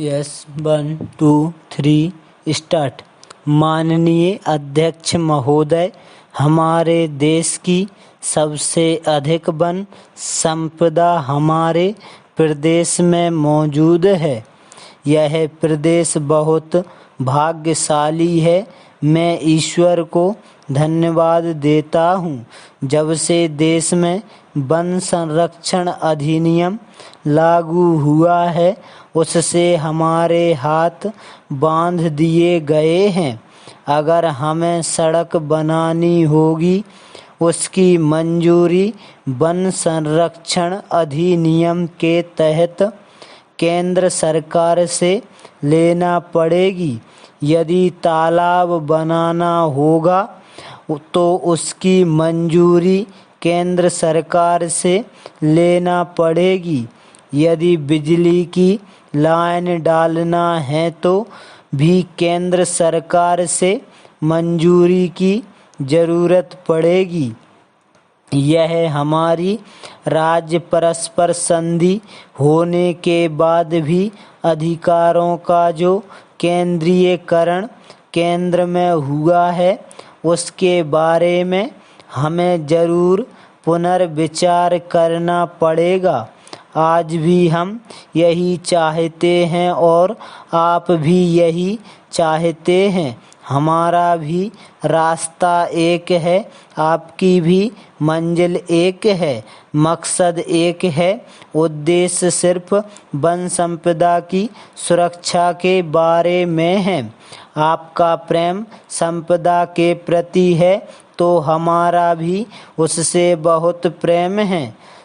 Yes 1 2 3 start. माननीय अध्यक्ष महोदय, हमारे देश की सबसे अधिक वन संपदा हमारे प्रदेश में मौजूद है। यह प्रदेश बहुत भाग्यशाली है। मैं ईश्वर को धन्यवाद देता हूँ। जब से देश में वन संरक्षण अधिनियम लागू हुआ है, उससे हमारे हाथ बांध दिए गए हैं। अगर हमें सड़क बनानी होगी, उसकी मंजूरी वन संरक्षण अधिनियम के तहत केंद्र सरकार से लेना पड़ेगी। यदि तालाब बनाना होगा तो उसकी मंजूरी केंद्र सरकार से लेना पड़ेगी। यदि बिजली की लाइन डालना है तो भी केंद्र सरकार से मंजूरी की ज़रूरत पड़ेगी। यह हमारी राज्य परस्पर संधि होने के बाद भी अधिकारों का जो केंद्रीयकरण केंद्र में हुआ है, उसके बारे में हमें ज़रूर पुनर्विचार करना पड़ेगा। आज भी हम यही चाहते हैं और आप भी यही चाहते हैं। हमारा भी रास्ता एक है, आपकी भी मंजिल एक है, मकसद एक है। उद्देश्य सिर्फ वन संपदा की सुरक्षा के बारे में है। आपका प्रेम संपदा के प्रति है तो हमारा भी उससे बहुत प्रेम है।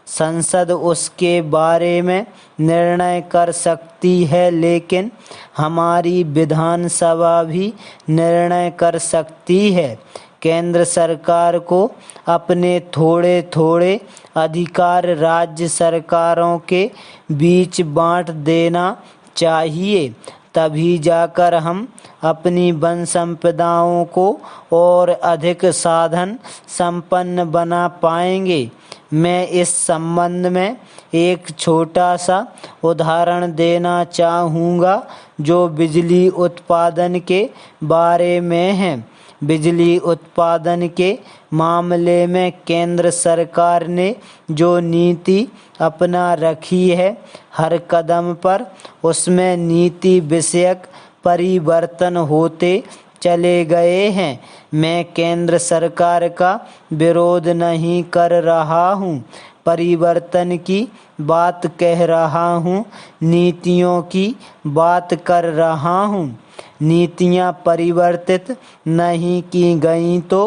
संसद उसके बारे में निर्णय कर सकती है, लेकिन हमारी विधानसभा भी निर्णय कर सकती है। केंद्र सरकार को अपने थोड़े थोड़े अधिकार राज्य सरकारों के बीच बांट देना चाहिए। तभी जाकर हम अपनी वन संपदाओं को और अधिक साधन संपन्न बना पाएंगे। मैं इस संबंध में एक छोटा सा उदाहरण देना चाहूँगा जो बिजली उत्पादन के बारे में है। बिजली उत्पादन के मामले में केंद्र सरकार ने जो नीति अपना रखी है, हर कदम पर उसमें नीति विषयक परिवर्तन होते चले गए हैं। मैं केंद्र सरकार का विरोध नहीं कर रहा हूँ, परिवर्तन की बात कह रहा हूँ, नीतियों की बात कर रहा हूँ। नीतियाँ परिवर्तित नहीं की गई तो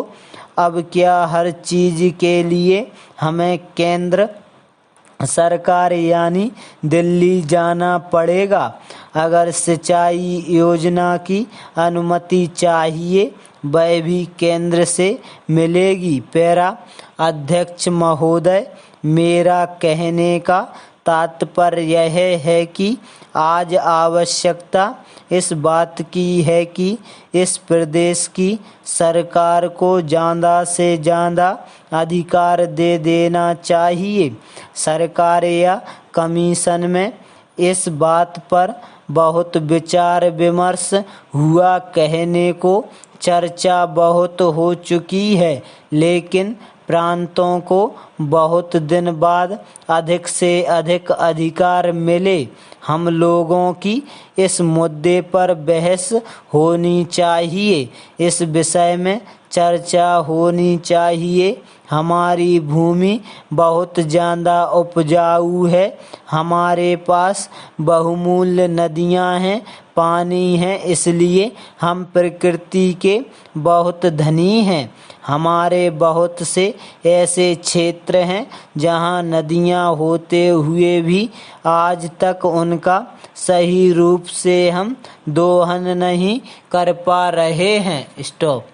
अब क्या हर चीज़ के लिए हमें केंद्र सरकार यानी दिल्ली जाना पड़ेगा? अगर सिंचाई योजना की अनुमति चाहिए, वह भी केंद्र से मिलेगी। पैरा अध्यक्ष महोदय, मेरा कहने का तात्पर्य यह है कि आज आवश्यकता इस बात की है कि इस प्रदेश की सरकार को ज़्यादा से ज़्यादा अधिकार दे देना चाहिए। सरकार या कमीशन में इस बात पर बहुत विचार विमर्श हुआ, कहने को चर्चा बहुत हो चुकी है, लेकिन प्रांतों को बहुत दिन बाद अधिक से अधिक अधिकार मिले। हम लोगों की इस मुद्दे पर बहस होनी चाहिए, इस विषय में चर्चा होनी चाहिए। हमारी भूमि बहुत ज़्यादा उपजाऊ है, हमारे पास बहुमूल्य नदियाँ हैं, पानी है, इसलिए हम प्रकृति के बहुत धनी हैं। हमारे बहुत से ऐसे क्षेत्र हैं जहाँ नदियाँ होते हुए भी आज तक उनका सही रूप से हम दोहन नहीं कर पा रहे हैं। स्टॉप।